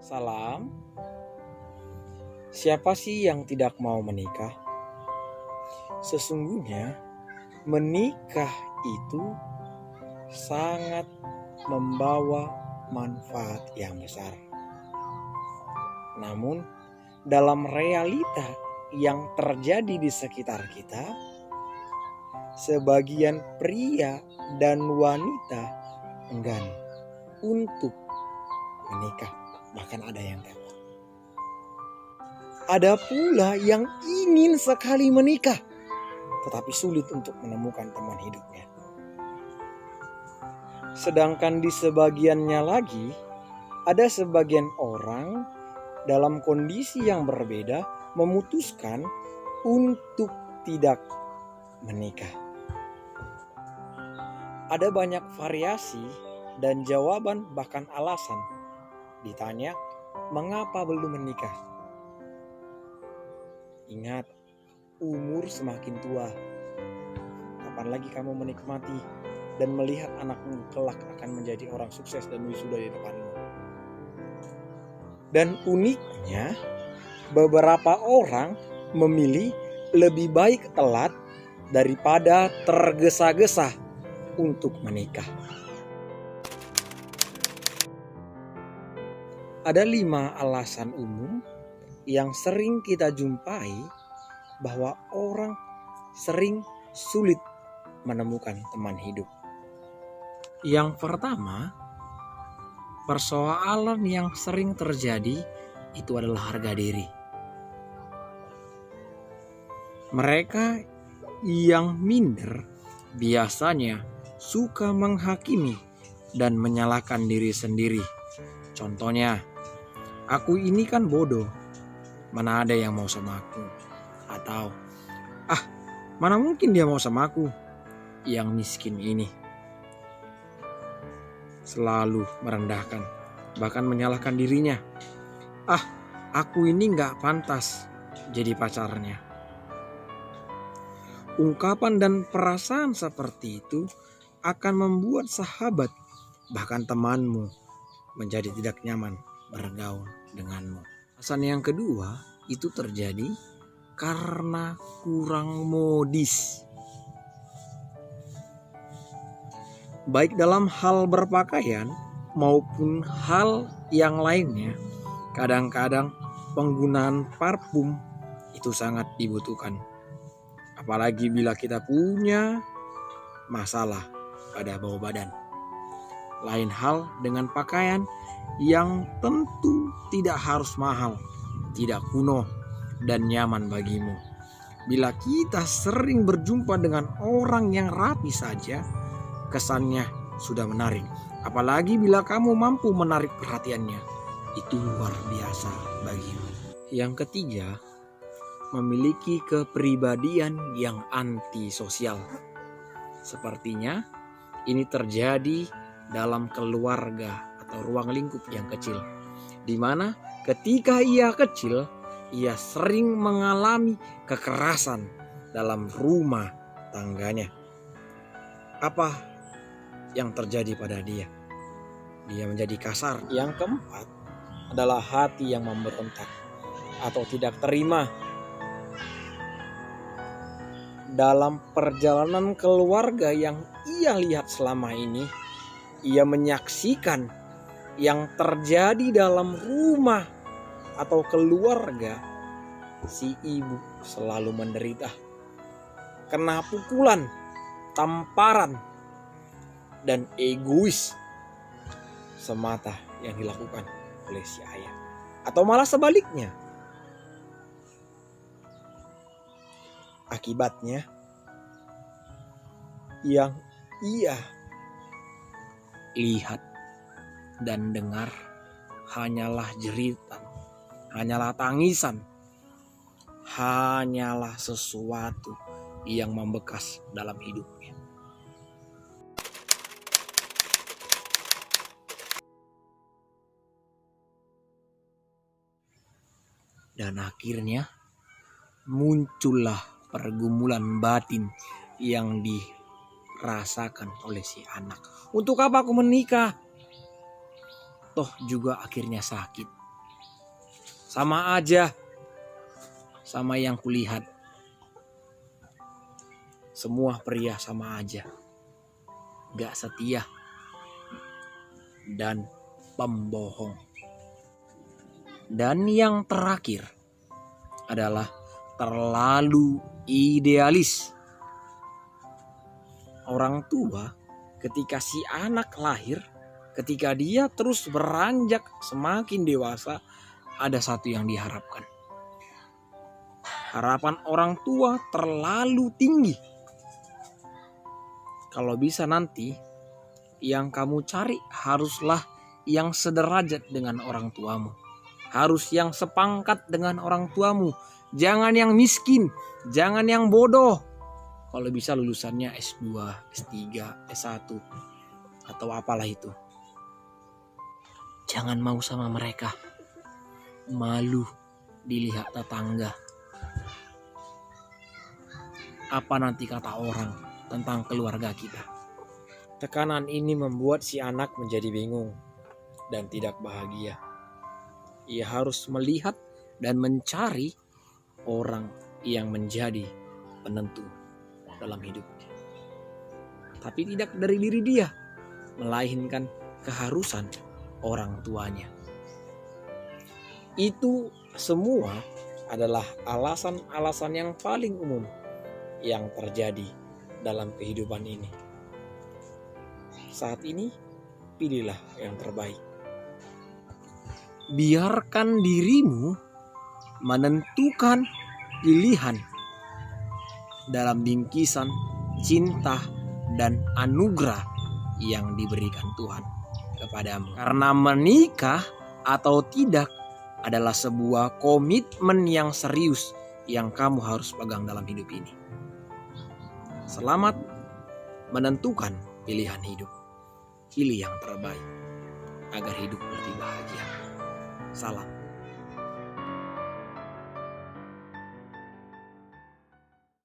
Salam. Siapa sih yang tidak mau menikah? Sesungguhnya menikah itu sangat membawa manfaat yang besar. Namun dalam realita yang terjadi di sekitar kita, sebagian pria dan wanita enggan untuk menikah, bahkan ada yang tewas. Ada pula yang ingin sekali menikah, tetapi sulit untuk menemukan teman hidupnya. Sedangkan di sebagiannya lagi, ada sebagian orang dalam kondisi yang berbeda memutuskan untuk tidak menikah. Ada banyak variasi dan jawaban, bahkan alasan. Ditanya, mengapa belum menikah? Ingat, umur semakin tua. Kapan lagi kamu menikmati dan melihat anakmu kelak akan menjadi orang sukses dan wisuda di depanmu? Dan uniknya, beberapa orang memilih lebih baik telat daripada tergesa-gesa untuk menikah. Ada 5 alasan umum yang sering kita jumpai bahwa orang sering sulit menemukan teman hidup. Yang pertama, persoalan yang sering terjadi itu adalah harga diri. Mereka yang minder biasanya suka menghakimi dan menyalahkan diri sendiri. Contohnya, aku ini kan bodoh, mana ada yang mau sama aku. Atau, mana mungkin dia mau sama aku yang miskin ini. Selalu merendahkan, bahkan menyalahkan dirinya. Aku ini gak pantas jadi pacarnya. Ungkapan dan perasaan seperti itu akan membuat sahabat, bahkan temanmu, menjadi tidak nyaman bergaul denganmu. Alasan yang kedua itu terjadi karena kurang modis. Baik dalam hal berpakaian maupun hal yang lainnya, kadang-kadang penggunaan parfum itu sangat dibutuhkan. Apalagi bila kita punya masalah pada bau badan. Lain hal dengan pakaian yang tentu tidak harus mahal, tidak kuno, dan nyaman bagimu. Bila kita sering berjumpa dengan orang yang rapi saja, kesannya sudah menarik. Apalagi bila kamu mampu menarik perhatiannya, itu luar biasa bagimu. Yang ketiga, memiliki kepribadian yang antisosial. Sepertinya ini terjadi dalam keluarga atau ruang lingkup yang kecil, di mana ketika ia kecil, ia sering mengalami kekerasan dalam rumah tangganya. Apa yang terjadi pada dia? Dia menjadi kasar. Yang keempat adalah hati yang memberontak atau tidak terima. Dalam perjalanan keluarga yang ia lihat selama ini, ia menyaksikan yang terjadi dalam rumah atau keluarga. Si ibu selalu menderita, kena pukulan, tamparan, dan egois semata yang dilakukan oleh si ayah. Atau malah sebaliknya. Akibatnya, yang ia lihat dan dengar hanyalah jeritan, hanyalah tangisan, hanyalah sesuatu yang membekas dalam hidupnya. Dan akhirnya muncullah pergumulan batin yang dirasakan oleh si anak. Untuk apa aku menikah? Toh juga akhirnya sakit. Sama aja sama yang kulihat. Semua pria sama aja. Gak setia dan pembohong. Dan yang terakhir adalah terlalu idealis. Orang tua ketika si anak lahir, ketika dia terus beranjak semakin dewasa, ada satu yang diharapkan. Harapan orang tua terlalu tinggi. Kalau bisa nanti yang kamu cari haruslah yang sederajat dengan orang tuamu. Harus yang sepangkat dengan orang tuamu. Jangan yang miskin, jangan yang bodoh. Kalau bisa lulusannya S2, S3, S1 atau apalah itu. Jangan mau sama mereka. Malu dilihat tetangga. Apa nanti kata orang tentang keluarga kita? Tekanan ini membuat si anak menjadi bingung dan tidak bahagia. Ia harus melihat dan mencari orang yang menjadi penentu dalam hidupnya. Tapi tidak dari diri dia, melainkan keharusan orang tuanya. Itu semua adalah alasan-alasan yang paling umum yang terjadi dalam kehidupan ini. Saat ini, pilihlah yang terbaik. Biarkan dirimu menentukan pilihan dalam bingkisan cinta dan anugerah yang diberikan Tuhan kepadamu. Karena menikah atau tidak adalah sebuah komitmen yang serius yang kamu harus pegang dalam hidup ini. Selamat menentukan pilihan hidup. Pilih yang terbaik agar hidup lebih bahagia. Salam.